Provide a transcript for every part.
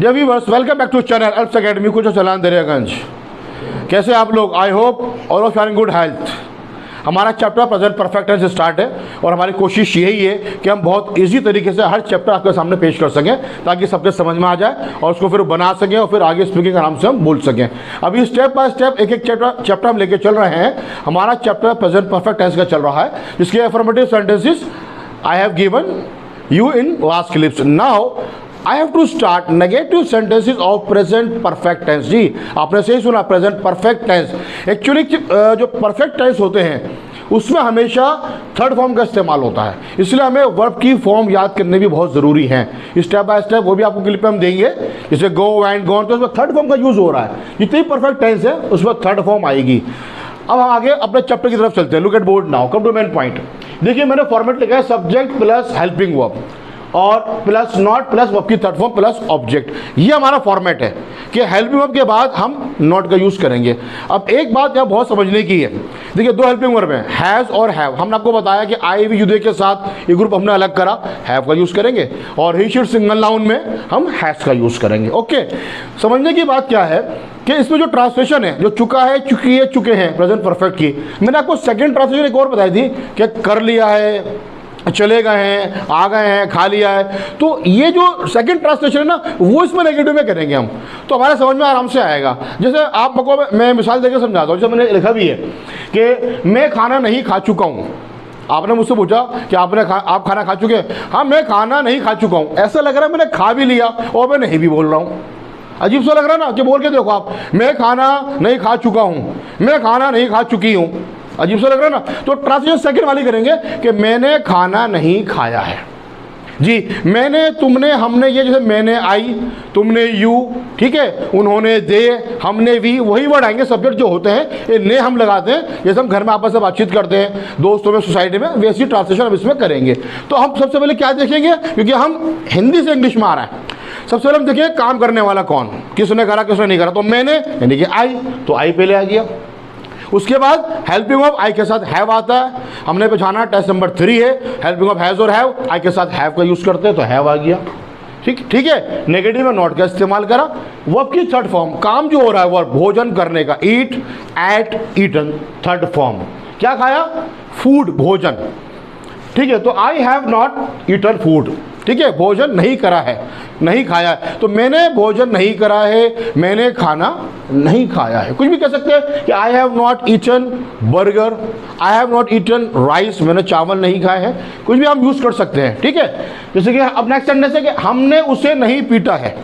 Dear viewers, welcome back to channel Alfs academy. कुछ चलान दरियागंज, कैसे आप लोग? I hope all of are in good health. हमारा chapter present perfect tense start है और हमारी कोशिश यही है कि हम बहुत इजी तरीके से हर चैप्टर आपके सामने पेश कर सकें ताकि सबके समझ में आ जाए और उसको फिर बना सकें और फिर आगे स्पीकिंग आराम से हम बोल सकें। अभी स्टेप बाय स्टेप एक एक चैप्टर हम लेके चल रहे हैं। हमारा चैप्टर प्रेजेंट परफेक्ट टेंस का चल रहा है, जिसके affirmative sentences I have given you in last clips. Now I have to start negative sentences of present perfect tense। जी आपने सही सुना, present perfect tense। एक्चुअली जो perfect tense होते हैं उसमें हमेशा थर्ड फॉर्म का इस्तेमाल होता है, इसलिए हमें वर्ब की फॉर्म याद करने भी बहुत ज़रूरी है। स्टेप बाय स्टेप वो भी आपको क्लिप में हम देंगे, जैसे गो एंड गॉन, तो उसमें थर्ड फॉर्म का यूज़ हो रहा है। जितनी परफेक्ट टेंस है उसमें थर्ड फॉर्म आएगी। अब हम आगे अपने चैप्टर की तरफ चलते हैं। Look at board now, come to main point. देखिए मैंने फॉर्मेट लिखा है सब्जेक्ट प्लस हेल्पिंग वर्ब और प्लस नॉट प्लस वर्ब की थर्ड फॉर्म प्लस ऑब्जेक्ट। ये हमारा फॉर्मेट है कि हेल्पिंग वर्ब के बाद हम नॉट का यूज़ करेंगे। अब एक बात यहाँ बहुत समझने की है, देखिए दो हेल्पिंग वर्ब हैं, हैज़ और हैव। हमने आपको बताया कि आई वी युदे के साथ ये ग्रुप हमने अलग करा, हैव का यूज़ करेंगे, और ही शुड सिंगल नाउन में हम हैज़ का यूज़ करेंगे। ओके, समझने की बात क्या है कि इसमें जो ट्रांसलेशन है, जो चुका है, चुकी है, चुके हैं प्रेजेंट परफेक्ट की, मैंने आपको सेकंड ट्रांसलेशन एक और बताई थी कि कर लिया है, चले गए हैं, आ गए हैं, खा लिया है। तो ये जो सेकंड ट्रांसलेशन है ना, वो इसमें नेगेटिव में करेंगे हम, तो हमारे समझ में आराम से आएगा। जैसे आपको मैं मिसाल देकर समझाता हूँ। जैसे मैंने लिखा भी है कि मैं खाना नहीं खा चुका हूँ। आपने मुझसे पूछा कि आप खाना खा चुके हैं? हाँ, मैं खाना नहीं खा चुका हूँ। ऐसा लग रहा है मैंने खा भी लिया और मैं नहीं भी बोल रहा हूँ। अजीब सा लग रहा है ना कि बोल के देखो आप, मैं खाना नहीं खा चुका हूँ, मैं खाना नहीं खा चुकी हूँ। अजीब सा लग रहा है ना। तो ट्रांसलेशन सेकंड वाली करेंगे कि मैंने खाना नहीं खाया है। जी, मैंने, तुमने, हमने, ये जैसे मैंने आई, तुमने यू, ठीक है, उन्होंने दे, हमने वी, वही वर्ड आएंगे सब्जेक्ट जो होते हैं। ये ने हम लगाते हैं जैसे हम घर में आपस में बातचीत करते हैं, दोस्तों में, सोसाइटी में, वैसी ट्रांसलेशन हम इसमें करेंगे। तो हम सबसे पहले क्या देखेंगे, क्योंकि हम हिंदी से इंग्लिश में आ रहा है। सबसे पहले हम देखेंगे काम करने वाला कौन, किसने करा किसने नहीं करा। तो मैंने यानी कि आई, तो आई पहले आ गया। उसके बाद हेल्पिंग वर्ब आई के साथ हैव आता है। हमने पहचाना टेस्ट नंबर 3 है, हेल्पिंग वर्ब हैज और हैव, आई के साथ हैव का यूज़ करते हैं तो हैव आ गया। ठीक है, नेगेटिव में नॉट का इस्तेमाल करा। वर्ब की थर्ड फॉर्म, काम जो हो रहा है वर्ब भोजन करने का, eat, ate, eaten, third form. क्या खाया? फूड, भोजन। ठीक है, तो I have not eaten food. ठीक है, भोजन नहीं करा है, नहीं खाया है। तो मैंने भोजन नहीं करा है, मैंने खाना नहीं खाया है। कुछ भी कह सकते हैं कि I have not eaten burger, I have not eaten rice, मैंने चावल नहीं खाए हैं। कुछ भी हम यूज़ कर सकते हैं। ठीक है, जैसे कि अब नेक्स्ट सेंटेंस है कि हमने उसे नहीं पीटा है।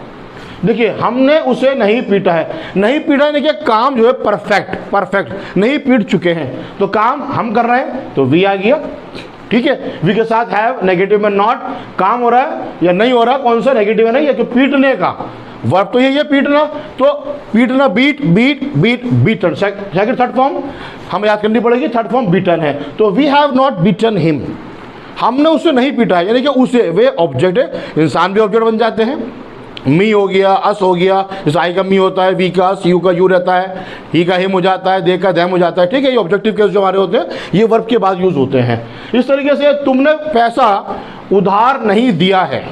देखिए, हमने उसे नहीं पीटा है, नहीं पीटा है, देखिए काम जो है परफेक्ट नहीं पीट चुके हैं, तो काम हम कर रहे हैं तो वी आ गया। ठीक है, वी के साथ हैव, नेगेटिव में नॉट, काम हो रहा है या नहीं हो रहा, कौन सा नेगेटिव है नहीं है कि पीटने का वर्ब तो यही है पीटना, तो पीटना, beat, beaten. Second third form हमें याद करनी पड़ेगी, थर्ड फॉर्म बीटन है। तो we have not beaten him, हमने उसे नहीं पीटा है, यानी कि उसे, वे ऑब्जेक्ट है, इंसान भी ऑब्जेक्ट बन जाते हैं। मी हो गया, अस हो गया, जैसे आई का मी होता है, वी का अस, यू का यू रहता है, ही का हिम हो जाता है, दे का देम हो जाता है। ठीक है, ये ऑब्जेक्टिव केस जो हमारे होते हैं ये वर्ब के बाद यूज होते हैं। इस तरीके से तुमने पैसा उधार नहीं दिया है,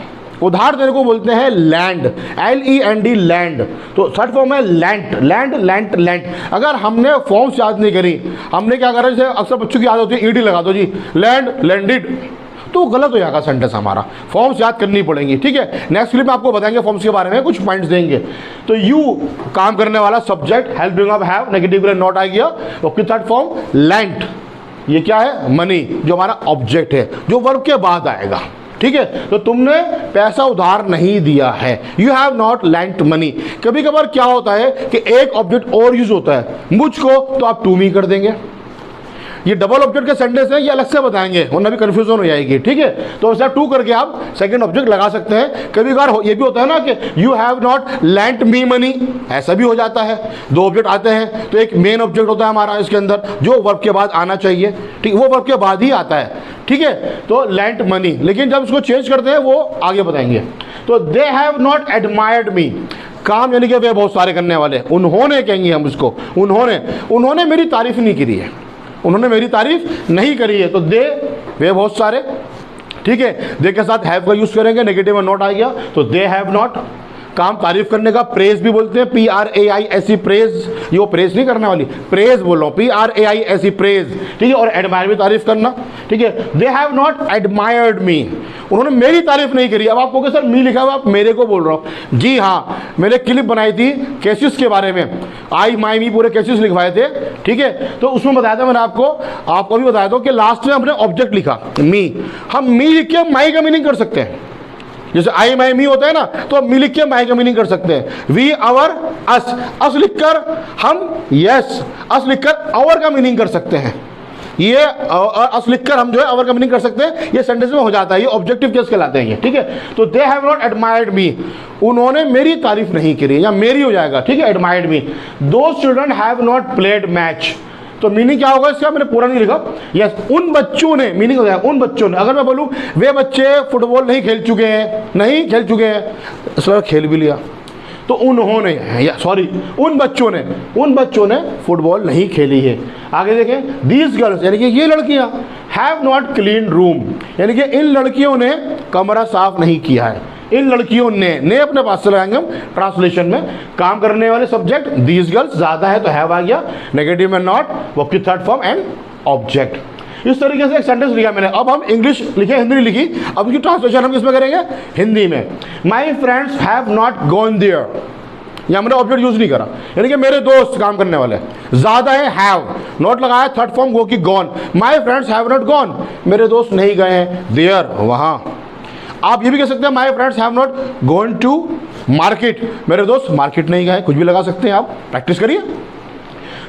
उधार देने को बोलते हैं लैंड, LEND, लैंड। तो थर्ड फॉर्म है लैंड। अगर हमने फॉर्म्स याद नहीं करी, हमने क्या करा, जैसे अक्सर बच्चों की याद होती है ईडी लगा दो जी, लैंड, लैंडेड, तो गलत हो जाएगा सेंटेंस हमारा। फॉर्म्स याद करनी पड़ेंगी। ठीक है, नेक्स्ट क्लिप में आपको बताएंगे फॉर्म्स के बारे में, कुछ पॉइंट्स देंगे। तो यू काम करने वाला subject, helping verb have, negative में नॉट आ गया। ओके, थर्ड फॉर्म लेंट, ये क्या है? मनी, जो हमारा ऑब्जेक्ट है जो वर्ब के बाद आएगा। ठीक है, तो तुमने पैसा उधार नहीं दिया है, you have not lent money. कभी कभार क्या होता है कि एक ऑब्जेक्ट और यूज होता है, मुझको, तो आप टू मी कर देंगे। ये डबल ऑब्जेक्ट के सेंटेंस है, ये अलग से बताएंगे वरना भी कंफ्यूजन हो जाएगी। ठीक है, तो ऐसा टू करके आप सेकंड ऑब्जेक्ट लगा सकते हैं। कभी कभार ये भी होता है ना कि you have not lent me money, ऐसा भी हो जाता है। दो ऑब्जेक्ट आते हैं तो एक मेन ऑब्जेक्ट होता है हमारा इसके अंदर जो वर्ब के बाद आना चाहिए, ठीक, वो वर्ब के बाद ही आता है। ठीक है, तो लेंट मनी, लेकिन जब इसको चेंज करते हैं वो आगे बताएंगे। तो दे हैव नॉट एडमायर्ड मी, काम यानी कि वे बहुत सारे करने वाले, उन्होंने कहेंगे हम इसको, उन्होंने मेरी तारीफ नहीं करी है, उन्होंने मेरी तारीफ नहीं करी है। तो दे, वे बहुत सारे। ठीक है, दे के साथ हैव का यूज करेंगे, नेगेटिव में नॉट आ गया तो दे हैव नॉट। काम तारीफ करने का प्रेज भी बोलते हैं, PRAISE प्रेज, ये वो प्रेज नहीं करने वाली, प्रेज बोल रहा हूँ, PRAISE प्रेज, ठीक है। और एडमायर भी तारीफ करना, ठीक है। दे हैव नॉट एडमायर्ड मी, उन्होंने मेरी तारीफ नहीं करी। अब आप कहोगे सर मी लिखा हुआ आप मेरे को बोल रहा हूँ, जी हाँ, मैंने क्लिप बनाई थी केसेस के बारे में, आई माई मी पूरे केसेस लिखवाए थे, ठीक है। तो उसमें बताया था मैंने आपको भी बताया था कि लास्ट में हमने ऑब्जेक्ट लिखा मी, हम मी लिख के माई का मीनिंग कर सकते हैं, जैसे आई माई मी होता है ना, तो मी लिख के माई का मीनिंग कर सकते हैं। वी आवर अस लिखकर हम यस, अस लिखकर आवर का मीनिंग कर सकते हैं, ये अस लिखकर हम जो है आवर का मीनिंग कर सकते हैं, ये सेंटेंस में हो जाता है, ये ऑब्जेक्टिव केस कहलाते हैं ये, ठीक है। तो दे हैव नॉट एडमायर्ड मी, उन्होंने मेरी तारीफ नहीं करी, या मेरी हो जाएगा, ठीक है, एडमायर्ड मी। दो student have not played match, तो मीनिंग क्या होगा इसका, मैंने पूरा नहीं लिखा, यस उन बच्चों ने, मीनिंग हो जाएगा उन बच्चों ने। अगर मैं बोलूँ वे बच्चे फुटबॉल नहीं खेल चुके हैं, इसका खेल भी लिया, तो उन्होंने, या सॉरी उन बच्चों ने फुटबॉल नहीं खेली है। आगे देखें, दीज गर्ल्स यानी कि ये लड़कियां, हैव नॉट क्लीन रूम, यानी कि इन लड़कियों ने कमरा साफ नहीं किया है, इन लड़कियों ने अपने पास से लगाएंगे हम ट्रांसलेशन में। काम करने वाले सब्जेक्ट दीज गर्ल्स, ज्यादा है तो हैव आ गया, नेगेटिव में नॉट, वर्ब की थर्ड फॉर्म एंड ऑब्जेक्ट। इस तरीके से एक सेंटेंस लिखा मैंने। अब हम इंग्लिश लिखे, हिंदी लिखी, अब इसकी ट्रांसलेशन हम किसमें करेंगे, हिंदी में। My friends have not gone there, या मैंने ऑब्जेक्ट यूज नहीं करा, यानी कि मेरे दोस्त काम करने वाले, ज्यादा है हैव, नॉट लगाया, थर्ड फॉर्म गो की gone. My friends have not gone, मेरे दोस्त नहीं गए हैं देयर, वहां। आप ये भी कह सकते हैं my friends have not gone to market, मेरे दोस्त मार्केट नहीं गए, कुछ भी लगा सकते हैं आप, प्रैक्टिस करिए।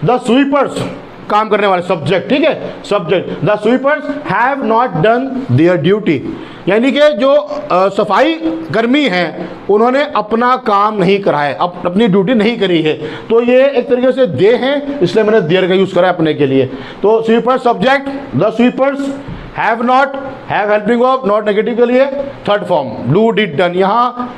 द स्वीपर्स, काम करने वाले सब्जेक्ट, ठीक है, subject. The sweepers have not done there duty, यानी कि जो सफाई कर्मी हैं उन्होंने अपना काम नहीं करा है, अपनी ड्यूटी नहीं करी है। तो ये एक तरीके से दे हैं, इसलिए मैंने देयर का यूज करा है अपने के लिए। तो sweepers subject, the sweepers, have not, have helping of, not negative के लिए third form, do did done, यहाँ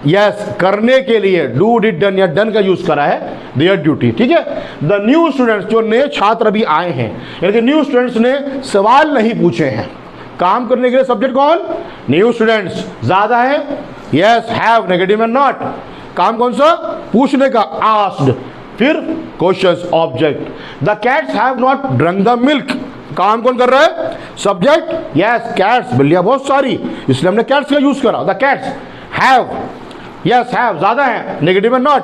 यस करने के लिए डू डिड डन या डन का यूज करा है, देयर ड्यूटी, ठीक है। द न्यू स्टूडेंट्स, जो नए छात्र अभी आए हैं, यानी कि न्यू स्टूडेंट्स ने सवाल नहीं पूछे हैं, काम करने के लिए सब्जेक्ट कौन, न्यू स्टूडेंट्स, ज्यादा है यस हैव, नेगेटिव में नॉट, काम कौन सा, पूछने का, आस्क्ड, फिर questions, object. The cats have not drunk the milk, काम कौन कर रहा है, सब्जेक्ट, यस कैट्स, बिल्लियां बहुत सारी, इसलिए हमने कैट्स का यूज करा। The cats have, yes have ज्यादा है, नेगेटिव में नॉट,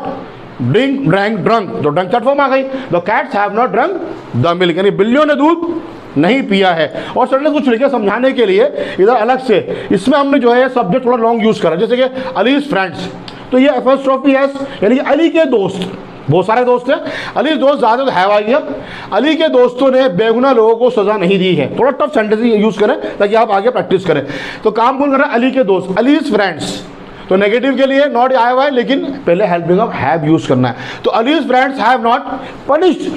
ड्रिंक ड्रैंक ड्रंक, तो ड्रंक थर्ड फॉर्म आ गई। The cats have not drunk the milk, यानी बिल्लियों ने दूध नहीं पिया है। और सर ने कुछ लिखे समझाने के लिए इधर अलग से, इसमें हमने जो है सब्जेक्ट थोड़ा लॉन्ग यूज करा, जैसे कि अलीज फ्रेंड्स, तो ये एपोस्ट्रोफी एस, यानी कि अली के दोस्त, बहुत सारे दोस्त हैं, अली दोस्त ज्यादा तो हैव आ गया। अली के दोस्तों ने बेगुनाह लोगों को सजा नहीं दी है, थोड़ा टफ सेंटेंस यूज करें ताकि आप आगे प्रैक्टिस करें। तो काम कौन कर रहा है, अली के दोस्त, अलीज फ्रेंड्स, तो नेगेटिव के लिए नॉट आया हुआ है, लेकिन पहले हेल्पिंग ऑफ हैव यूज करना है। तो allies friends have not punished,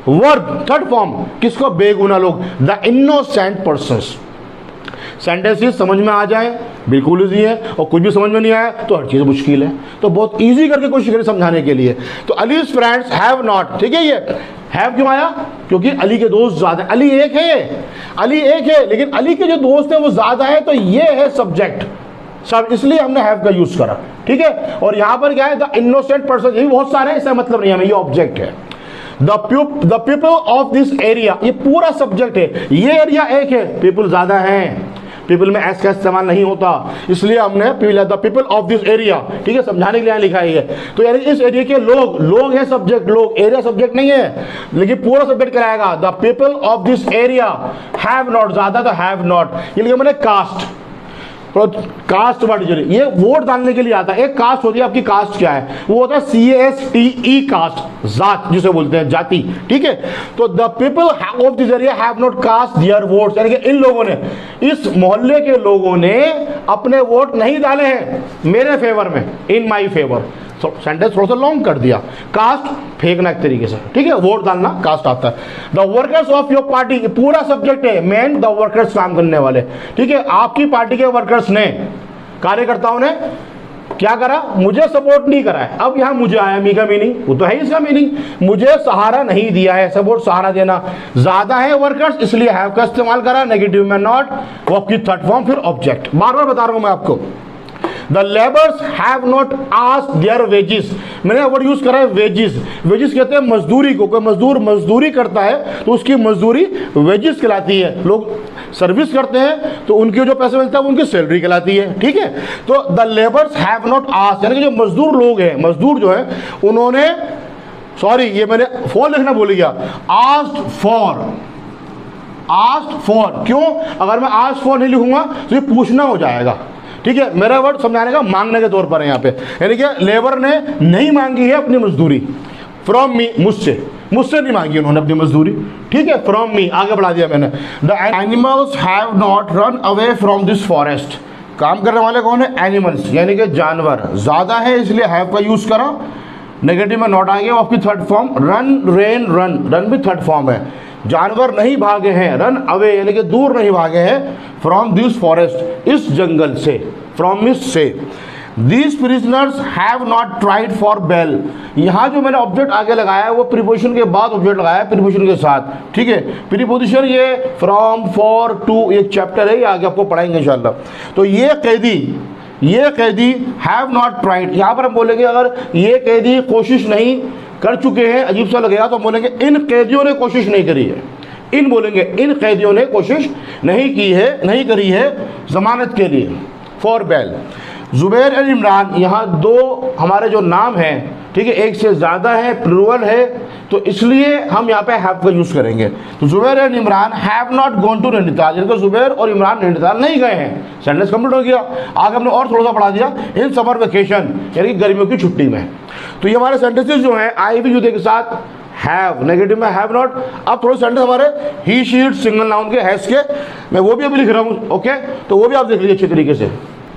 verb third form, किसको, बेगुनाह लोग, द इनोसेंट पर्सन्स। सेंटेंसेस समझ में आ जाए बिल्कुल ईजी है, और कुछ भी समझ में नहीं आया तो हर चीज़ मुश्किल है, तो बहुत ईजी करके कोशिश करें समझाने के लिए। तो अलीज फ्रेंड्स हैव नॉट, ठीक है, ये हैव क्यों आया, क्योंकि अली के दोस्त ज्यादा, अली एक है, लेकिन अली के जो दोस्त हैं वो ज्यादा है, तो ये है सब्जेक्ट सब, इसलिए हमने हैव का यूज करा, ठीक है। और यहां पर क्या है, द इनोसेंट पर्सन, ये बहुत सारे हैं, इसका मतलब नहीं है, ये ऑब्जेक्ट है। The people of this area, ये पूरा सब्जेक्ट है, ये एरिया एक है, पीपल ज्यादा हैं, पीपल में एस का इस्तेमाल नहीं होता, इसलिए हमने the people of this area, ठीक है, समझाने के लिए लिखा है। तो यानी इस एरिया के लोग है सब्जेक्ट, लोग, एरिया सब्जेक्ट नहीं है, लेकिन पूरा सब्जेक्ट कराएगा। The people of this area have not, ज्यादा तो हैव नॉट, ये लिखा मैंने कास्ट, कास्ट वर्ड, ये वोट डालने के लिए आता है। एक कास्ट होती है आपकी, कास्ट क्या है, वो होता है CASTE कास्ट, जात जिसे बोलते हैं, जाति, ठीक है। तो the people of this area have not cast their votes, यानी कि इन लोगों ने, इस मोहल्ले के लोगों ने अपने वोट नहीं डाले हैं मेरे फेवर में, इन माई फेवर। सेंटेंस थोड़ा सा लॉन्ग कर दिया, कास्ट फेंकना एक तरीके से, ठीक है, वोट डालना कास्ट आता है। The workers of your party, पूरा सब्जेक्ट है, मेन द वर्कर्स, काम करने वाले, ठीक है। आपकी पार्टी के वर्कर्स ने, कार्यकर्ताओं ने क्या करा, मुझे सपोर्ट नहीं करा है। अब यहां मुझे आया, मी का मीनिंग, वो तो है इसका मीनिंग, मुझे सहारा नहीं दिया है, सपोर्ट सहारा देना, ज्यादा है वर्कर्स, इसलिए हैव का इस्तेमाल करा, नेगेटिव में नॉट, वो आपकी थर्ड फॉर्म, फिर ऑब्जेक्ट। बार बार बता रहा हूं मैं आपको, the labours have not asked their wages, मैंने वर्ड यूज करा है वेजेस। वेजेस कहते हैं मजदूरी को, कोई मजदूर मजदूरी करता है तो उसकी मजदूरी वेजेस कहलाती है। लोग सर्विस करते हैं तो उनके जो पैसे मिलता है वो उनकी सैलरी कहलाती है, ठीक है। तो the labours have not asked, यानी कि जो मजदूर लोग हैं, मजदूर जो है उन्होंने, सॉरी ये मैंने फॉर लिखना भूल गया, आस्क्ड फॉर, आस्क्ड फॉर। क्यों? अगर मैं आस्क्ड फॉर नहीं लिखूंगा तो ये पूछना हो जाएगा, ठीक है। मेरा वर्ड समझाने का मांगने के तौर पर है यहाँ पे, यानी कि लेबर ने नहीं मांगी है अपनी मजदूरी फ्रॉम मी, मुझसे नहीं मांगी उन्होंने अपनी मजदूरी, ठीक है। फ्रॉम मी आगे बढ़ा दिया मैंने। The animals have not run away from this forest, काम करने वाले कौन है? एनिमल्स, यानी कि जानवर। ज़्यादा है इसलिए हैव का यूज़ करा, नेगेटिव में नॉट आ गया, आपकी third form. Run, rain, run, run भी थर्ड फॉर्म है। जानवर नहीं भागे हैं, रन अवे यानी कि दूर नहीं भागे हैं, फ्रॉम दिस फॉरेस्ट, इस जंगल से, फ्रॉम इस से। These prisoners have not tried for bail, यहाँ जो मैंने ऑब्जेक्ट आगे लगाया है वो प्रीपोजिशन के बाद ऑब्जेक्ट लगाया है प्रीपोजिशन के साथ, ठीक है। प्रीपोजिशन ये फ्रॉम, फॉर, टू, एक चैप्टर है, ये आगे आपको पढ़ाएंगे इंशाल्लाह। तो ये कैदी हैव नॉट ट्राइड, यहाँ पर हम बोलेंगे अगर ये कैदी कोशिश नहीं कर चुके हैं, अजीब सा लगेगा तो हम बोलेंगे इन कैदियों ने कोशिश नहीं करी है, इन बोलेंगे इन कैदियों ने कोशिश नहीं की है, नहीं करी है जमानत के लिए, फॉर बेल। जुबैर और इमरान, यहाँ दो हमारे जो नाम हैं, ठीक है, एक से ज़्यादा है, प्लूरल है, तो इसलिए हम यहाँ पे हैव का यूज़ करेंगे। तो Zubair and Imran have not gone to Nainital, यानी कि जुबैर और इमरान नैनीताल नहीं गए हैं। सेंटेंस कंप्लीट हो गया। आगे हमने और थोड़ा सा पढ़ा दिया, इन समर वेकेशन यानी कि गर्मियों की छुट्टी में। तो ये हमारे सेंटेंसेस जो हैं आई भी युदे के साथ हैव, नेगेटिव में हैव नॉट। अब थोड़े सेंटेंस हमारे ही, शी, इट, सिंगल नाउन के, हैज के, मैं वो भी अभी लिख रहा हूँ, ओके। तो वो भी आप देख लीजिए अच्छे तरीके से।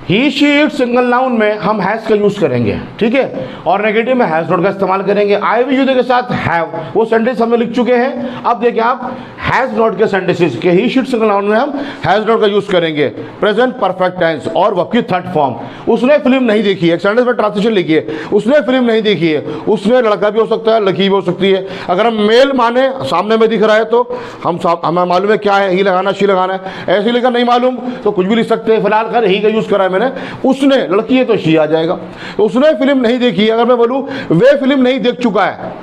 ही, शी, इट, सिंगल नाउन में हम हैज़ का यूज़ करेंगे, ठीक है, और नेगेटिव में हैज़ नॉट का इस्तेमाल करेंगे। आई भी युदे के साथ हैव, वो सेंटेंस हमने लिख चुके हैं। अब देखिए आप हैज़ नॉट के सेंटेंसेस के ही, शी, इट, सिंगल नाउन में हम हैज़ नॉट का यूज़ करेंगे। प्रेजेंट परफेक्ट टेंस और वर्ब की थर्ड फॉर्म। उसने फिल्म नहीं देखी है, एक सेंटेंस में ट्रांसलेशन लिखिए, उसने फिल्म नहीं देखी है। उसने लड़का भी हो सकता है, लड़की भी हो सकती है। अगर हम मेल माने, सामने में दिख रहा है तो हमें मालूम है क्या है, ही लगाना, शी लगाना है। ऐसे लिखा नहीं मालूम तो कुछ भी लिख सकते हैं। फिलहाल कर ही का यूज़ करा है मैंने। उसने, लड़की है तो शी आ जाएगा। तो उसने फिल्म नहीं देखी, अगर मैं बोलूँ वे फिल्म नहीं देख चुका है,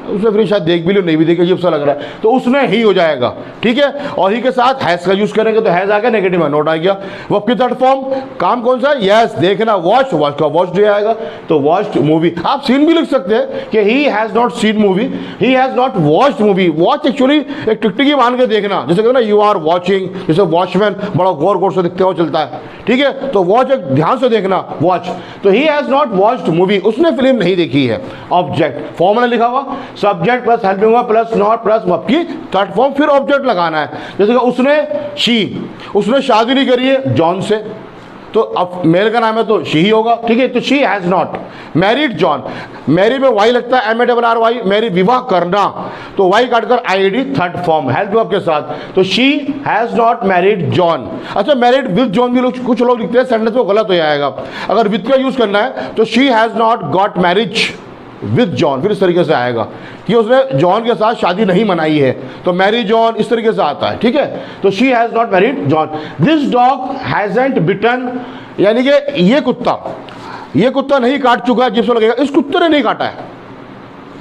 उसने फिर शायद देख भी लो, नहीं भी देखे, अजीब सा लग रहा है, तो उसने ही हो जाएगा, ठीक है। और ही के साथ हैज़ का यूज़ करेंगे तो हैज़ आ गया, नेगेटिव में नोट आ गया। वर्ब की थर्ड फॉर्म, काम कौन सा? यस, देखना। वॉच, वॉच का वॉच डे आएगा, तो वॉच्ड मूवी। आप सीन भी लिख सकते हैं कि he has not seen movie, he has not watched movie. Watch actually एक टिकटिकी मान के देखना, जैसे कहते हैं ना यू आर वॉचिंग, जैसे वॉचमैन बड़ा गौर गौर से दिखते हुए चलता है, ठीक है। तो वॉच एक ध्यान से देखना, वॉच। तो he has not watched movie, उसने फिल्म नहीं देखी है। ऑब्जेक्ट फॉर्म में लिखा हुआ, subject plus helping verb plus not plus verb की थर्ड फॉर्म, फिर ऑब्जेक्ट लगाना है। जैसे कि उसने शादी नहीं करी है जॉन से, तो अब मेल का नाम है तो शी ही होगा, ठीक है। तो she has not married John, marry में वाई लगता है, MARRY, मैरी विवाह करना, तो वाई काटकर IED third form help verb के साथ। तो she has not married John. अच्छा, मैरिड विद जॉन भी लोग, कुछ लोग लिखते हैं, सेंटेंस में गलत हो जाएगा। अगर विद का यूज करना है तो she has not got marriage with John, फिर इस तरीके से आएगा कि उसने जॉन के साथ शादी नहीं मनाई है, तो मैरी जॉन इस तरीके से आता है, ठीक है। तो she has not married John. This dog hasn't bitten, यानी कि ये कुत्ता नहीं काट चुका है, जिसको लगेगा इस कुत्ते ने नहीं काटा है,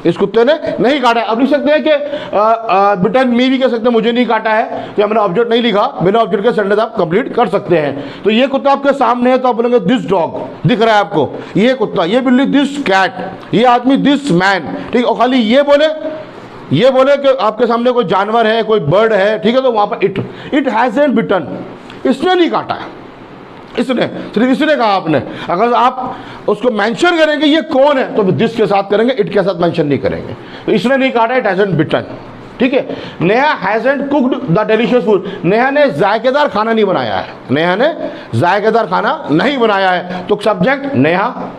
इस कुत्ते ने नहीं काटा है। अब लिख सकते हैं कि बिटन मी भी कह सकते हैं, मुझे नहीं काटा है, तो हमने ऑब्जेक्ट नहीं लिखा, बिना ऑब्जेक्ट के सेंटेंस आप कंप्लीट कर सकते हैं। तो ये कुत्ता आपके सामने है तो आप बोलेंगे दिस डॉग, दिख रहा है आपको ये कुत्ता, ये बिल्ली दिस कैट, ये आदमी दिस मैन, ठीक। और खाली ये बोले कि आपके सामने कोई जानवर है, कोई बर्ड है, ठीक है, तो वहां पर इट हैजंट बिटन, इसने नहीं काटा है, इसने, सिर्फ इसने कहा आपने। अगर आप उसको मेंशन करेंगे ये कौन है तो दिस के साथ करेंगे, इट के साथ मेंशन नहीं करेंगे। तो इसने नहीं काटा, इट हैजंट बिटन, ठीक है। Neha hasn't cooked the delicious food, Neha ने जायकेदार खाना नहीं बनाया है, नेहा ने जायकेदार खाना नहीं बनाया है। तो सब्जेक्ट नेहा,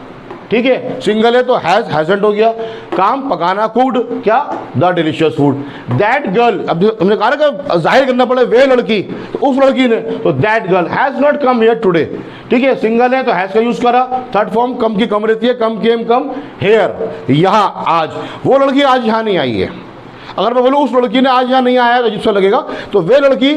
ठीक है, सिंगल है तो हैज, हैजंट हो गया। काम पकाना, कुक्ड, क्या? The delicious food. That girl, अब हमने कहा कि जाहिर करना पड़े वे लड़की, तो उस लड़की ने, तो that girl has not come here today, ठीक है। सिंगल है तो हैज का यूज करा। थर्ड फॉर्म कम की कम रहती है, कम केम कम हेयर, यहाँ आज, वो लड़की आज यहाँ नहीं आई है। अगर मैं बोलूँ उस लड़की ने आज यहाँ नहीं आया तो जिससे लगेगा, तो वे लड़की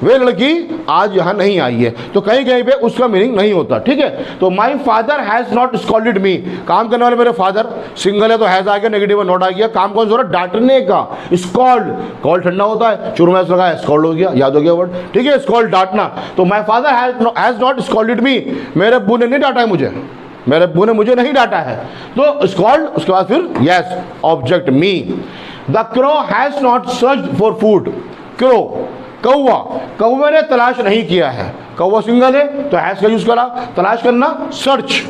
वे लड़की आज यहाँ नहीं आई है, तो कहीं कहीं पे उसका मीनिंग नहीं होता, ठीक है। तो my father has not scolded me, काम करने वाले मेरे फादर, सिंगल है तो हैज़ आ गया, नेगेटिव नॉट आ गया। काम कौन सा हो रहा है? डांटने का। स्कॉल्ड, कॉल्ड ठंडा होता है, शुरू में लगा है, स्कॉल्ड हो गया, याद हो गया वर्ड, ठीक है। स्कॉल्ड डांटना, तो my father has not scolded me, मेरे अब्बू ने नहीं डांटा है मुझे, मेरे अब्बू ने मुझे नहीं डांटा है। तो स्कॉल्ड, उसके बाद फिर yes object me. The crow has not searched for food, crow कौवा, कौवे ने तलाश नहीं किया है, कौवा सिंगल है तो हैज़ का यूज करा, तलाश करना सर्च,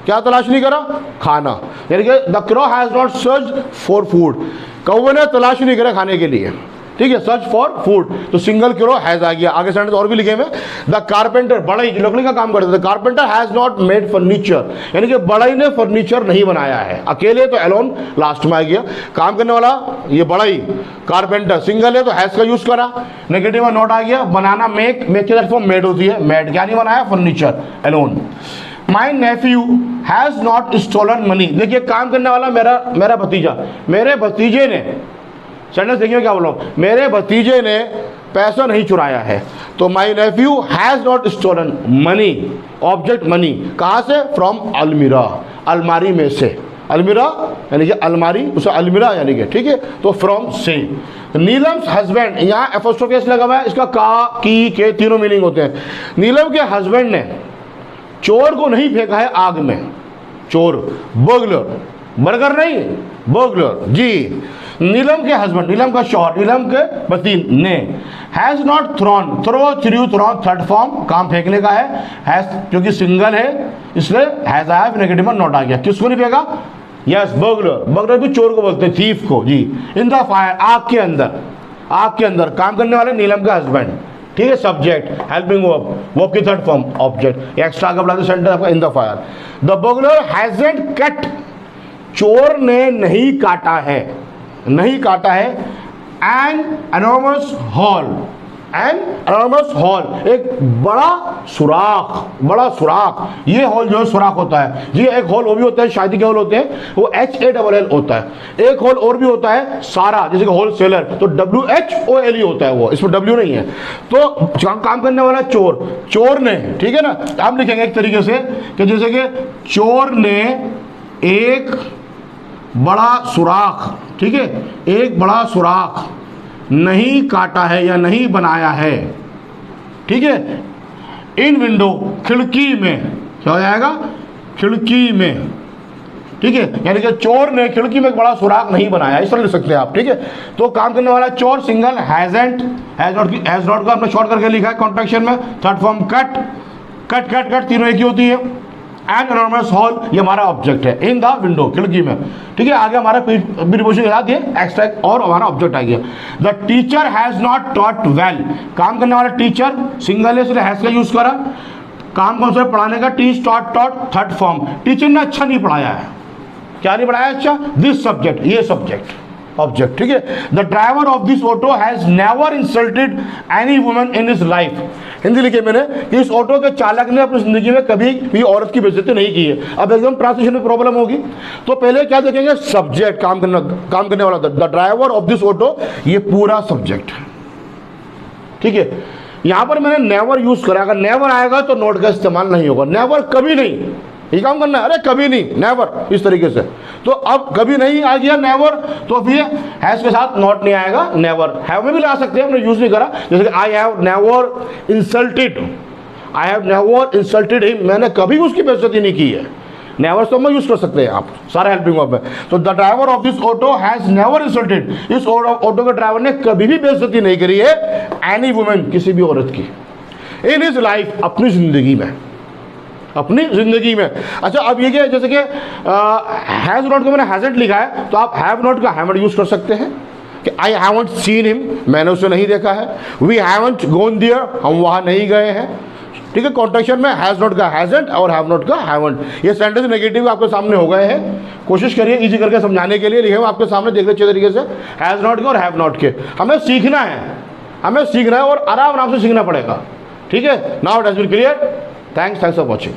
क्या तलाश नहीं करा? खाना, यानी कि the crow has not search for food, कौवे ने तलाश नहीं करा खाने के लिए, ठीक है, सर्च फॉर फूड, तो सिंगल क्रो हैज़ आ गया। आगे सेंटेंस और भी लिखे हुए, द कारपेंटर, बढ़ई जो लकड़ी का काम करते थे, carpenter has not made furniture, यानी कि बढ़ई ने फर्नीचर नहीं बनाया है, अकेले तो एलोन लास्ट में आ गया। काम करने वाला ये बढ़ई, कारपेंटर, सिंगल है तो हैज़ का यूज करा, नेगेटिव में नॉट आ गया। बनाना, मेक, मेक की तरफ मेड होती है, मेड, क्या नहीं बनाया? Furniture, alone. My nephew has not stolen money, देखिए काम करने वाला मेरा भतीजा, मेरे भतीजे ने, सेंटेंस देखिए क्या बोल रहा हूँ, मेरे भतीजे ने पैसा नहीं चुराया है, तो my nephew has not stolen money, object money, कहाँ से? फ्रॉम अलमीरा, अलमारी में से, अलमीरा यानी कि अलमारी, उसे अलमीरा यानी कि, ठीक है, तो फ्रॉम से। नीलम्स हस्बैंड, यहाँ एपोस्ट्रोफी लगा हुआ है, इसका का, की, के तीनों मीनिंग होते हैं। नीलम के हस्बैंड ने चोर को नहीं फेंका है आग में, चोर, बर्गलर, बर्गर नहीं, बर्गलर जी। नीलम के हस्बैंड, नीलम का शौहर, नीलम के पति ने has not thrown, throw, through, thrown, third form, काम फेंकने का है, हैज़ क्योंकि सिंगल है इसलिए हैज़ आया, नेगेटिव में नॉट आ गया। किसको नहीं फेंका? यस, बर्गलर, बर्गलर भी चोर को बोलते हैं, थीफ को जी। इन द फायर, आग के अंदर, आग के अंदर, काम करने वाले नीलम का हस्बैंड, ठीक है, सब्जेक्ट, हेल्पिंग वर्ब, वर्ब की थर्ड फॉर्म ऑब्जेक्ट, एक्स्ट्रा का बुलाते सेंटर आपका in the fire. The burglar hasn't cut, चोर ने नहीं काटा है, नहीं काटा है। An enormous hole, an enormous hole, एक बड़ा सुराख, बड़ा सुराख, ये हॉल जो है सुराख होता है जी। एक हॉल वो भी होता है, शादी के हॉल होते हैं वो HALL होता है। एक हॉल और भी होता है सारा, जैसे कि होल सेलर, तो WHOLE होता है वो, इसमें W नहीं है। तो काम करने वाला चोर, चोर ने, ठीक है ना, हम लिखेंगे एक तरीके से कि जैसे कि चोर ने एक बड़ा सुराख, ठीक है, एक बड़ा सुराख नहीं काटा है या नहीं बनाया है, ठीक है। इन विंडो, खिड़की में, क्या हो जाएगा? खिड़की में, ठीक है, यानी कि चोर ने खिड़की में एक बड़ा सुराख नहीं बनाया, इस तरह लिख सकते हैं आप, ठीक है। तो काम करने वाला चोर सिंगल, हैजंट, हैज नॉट का आपने शॉर्ट करके लिखा है कॉन्ट्रैक्शन में, third form cut, cut cut cut तीनों एक ही होती है। एन एनॉर्मस हॉल, ये हमारा ऑब्जेक्ट है, इन द विंडो, खिड़की में, ठीक है। आगे हमारा प्रीपोजिशन के साथ ये एक्स्ट्रा और हमारा ऑब्जेक्ट आ गया। The teacher has not taught well, काम करने वाला टीचर सिंगल है इसलिए हैज का यूज करा। काम कौन सा? पढ़ाने का, teach, taught, taught, third form, teacher ने अच्छा नहीं पढ़ाया है, क्या नहीं पढ़ाया अच्छा? दिस सब्जेक्ट, ये सब्जेक्ट, ऑब्जेक्ट, ठीक है। The driver of this auto has never insulted any woman in his life, Hindi लिखे मैंने कि इस ऑटो के चालक ने अपनी जिंदगी में कभी भी औरत की बेइज्जती नहीं की है। अब एकदम ट्रांसलेशन में प्रॉब्लम होगी, तो पहले क्या देखेंगे? सब्जेक्ट, काम करने वाला, the driver of this auto, ये पूरा सब्जेक्ट है, ठीक है। यहां पर मैंने नेवर यूज करा, अगर नेवर आएगा तो नोट का इस्तेमाल नहीं होगा, नेवर कभी नहीं, ये काम करना है, अरे कभी नहीं, नेवर, इस तरीके से। तो अब कभी नहीं आ गया नेवर, तो फिर हैज के साथ नॉट नहीं आएगा, नेवर, हैव में भी ला सकते हैं, हमने यूज नहीं करा, जैसे कि I have never insulted, I have never insulted him, मैंने कभी उसकी बेइज्जती नहीं की है, नेवर तो मैं यूज कर सकते हैं आप सारे हेल्पिंग वर्ब में। तो the driver of this auto has never insulted, इस ऑटो के ड्राइवर ने कभी भी बेइज्जती नहीं करी है एनी वुमेन, किसी भी औरत की, इन हिज लाइफ, अपनी जिंदगी में, अपनी जिंदगी में। अच्छा, अब ये क्या, जैसे कि हैज नॉट को मैंने हैजंट लिखा है, तो आप हैव नॉट का हैवंट यूज कर सकते हैं कि आई हैवंट सीन हिम, मैंने उसे नहीं देखा है। वी हैवंट गॉन देयर, हम वहां नहीं गए हैं, ठीक है। कॉन्ट्रैक्शन में हैज नॉट का हैजंट और हैव नॉट का हैवंट। ये सेंटेंस नेगेटिव आपके सामने हो गए हैं, कोशिश करिए इजी करके समझाने के लिए, लिखे हुए आपके सामने देख अच्छे तरीके से, हैज नॉट के और हैव नॉट के। हमें सीखना है, हमें सीखना है और आराम आराम से सीखना पड़ेगा, ठीक है। Now it has been clear, thanks for watching.